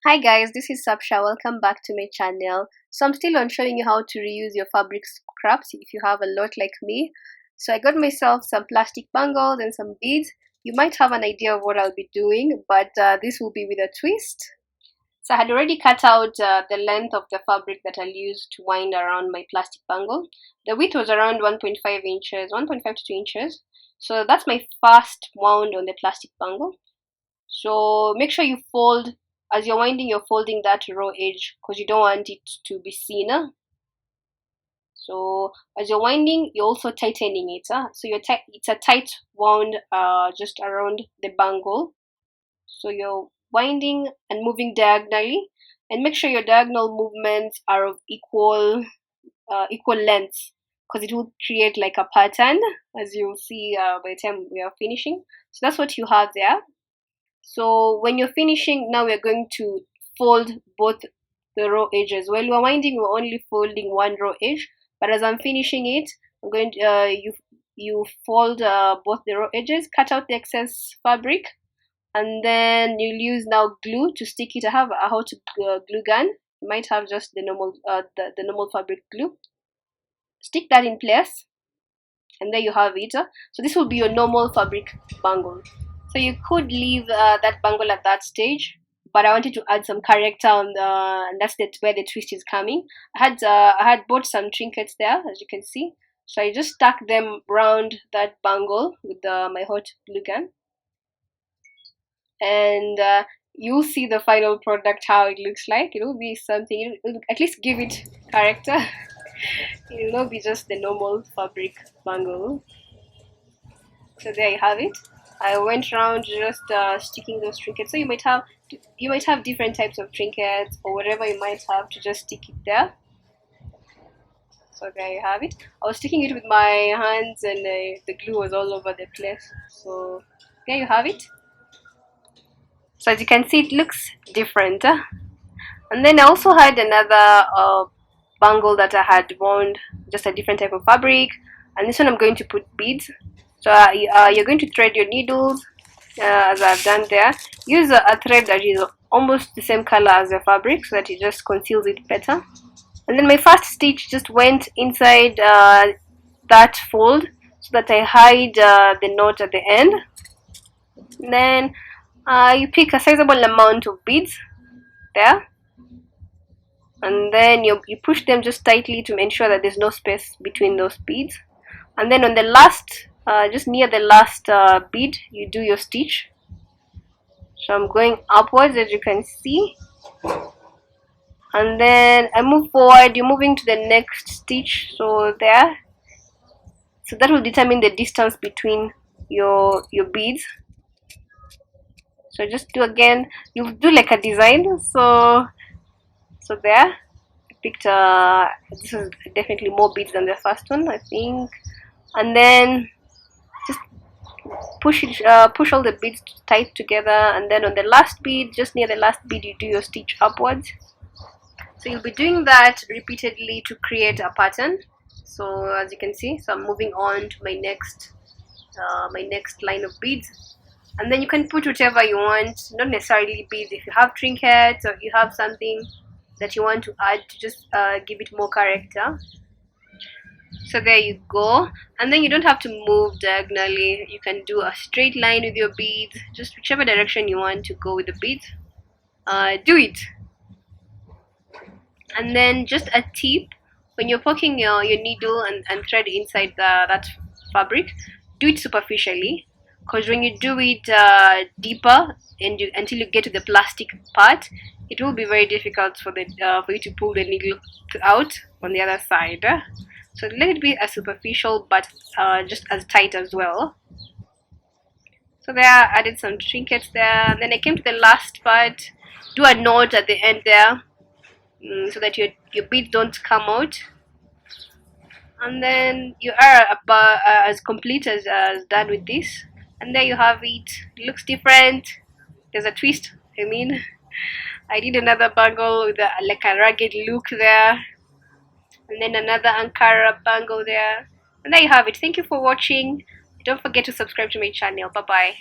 Hi guys, this is Sapsha. Welcome back to my channel. So I'm still on showing you how to reuse your fabric scraps if you have a lot like me. So I got myself some plastic bangles and some beads. You might have an idea of what I'll be doing, but this will be with a twist. So I had already cut out the length of the fabric that I'll use to wind around my plastic bangle. The width was around 1.5 inches, 1.5 to 2 inches. So that's my first wound on the plastic bangle. So make sure you fold as you're winding, you're folding that raw edge because you don't want it to be seen. So as you're winding, you're also tightening it. So it's a tight wound just around the bangle. So you're winding and moving diagonally, and make sure your diagonal movements are of equal length because it will create like a pattern, as you'll see by the time we are finishing. So that's what you have there. So when you're finishing, now we're going to fold both the raw edges. While we're winding, we're only folding one raw edge, but as I'm finishing it, I'm going to you fold both the raw edges, cut out the excess fabric, and then you'll use now glue to stick it. I have a how to glue gun. You might have just the normal the normal fabric glue. Stick that in place, and there you have it. So this will be your normal fabric bangle. So you could leave that bangle at that stage, but I wanted to add some character on the, and that's where the twist is coming. I had bought some trinkets there, as you can see. So I just stuck them around that bangle with my hot glue gun, and you'll see the final product how it looks like. It will be something. It'll at least give it character. It will not be just the normal fabric bangle. So there you have it. I went around just sticking those trinkets. So you might have different types of trinkets or whatever you might have to just stick it there. So there you have it. I was sticking it with my hands and the glue was all over the place. So there you have it. So as you can see, it looks different. And then I also had another bangle that I had wound, just a different type of fabric. And this one I'm going to put beads. So you're going to thread your needles as I've done there. Use a thread that is almost the same color as the fabric so that it just conceals it better. And then my first stitch just went inside that fold so that I hide the knot at the end. And then you pick a sizable amount of beads there, and then you push them just tightly to ensure that there's no space between those beads. And then on the last just near the last bead, you do your stitch. So I'm going upwards, as you can see, and then I move forward. You're moving to the next stitch, so there. So that will determine the distance between your beads. So just do again, you do like a design. So there, I picked this is definitely more beads than the first one, I think. And then just push all the beads tight together, and then on the last bead, just near the last bead, you do your stitch upwards. So you'll be doing that repeatedly to create a pattern. So as you can see, so I'm moving on to my next line of beads, and then you can put whatever you want, not necessarily beads. If you have trinkets or if you have something that you want to add to just give it more character. So there you go, and then you don't have to move diagonally. You can do a straight line with your beads, just whichever direction you want to go with the beads, do it. And then just a tip, when you're poking your needle and thread inside that fabric, do it superficially, because when you do it deeper and until you get to the plastic part, it will be very difficult for you to pull the needle out on the other side. So let it be as superficial but just as tight as well. So there, I added some trinkets there. Then I came to the last part. Do a knot at the end there, so that your beads don't come out. And then you are about as complete as done with this. And there you have it. It looks different. There's a twist. I mean, I did another bangle with like a rugged look there, and then another Ankara bangle there, and there you have it. Thank you for watching. Don't forget to subscribe to my channel. Bye bye.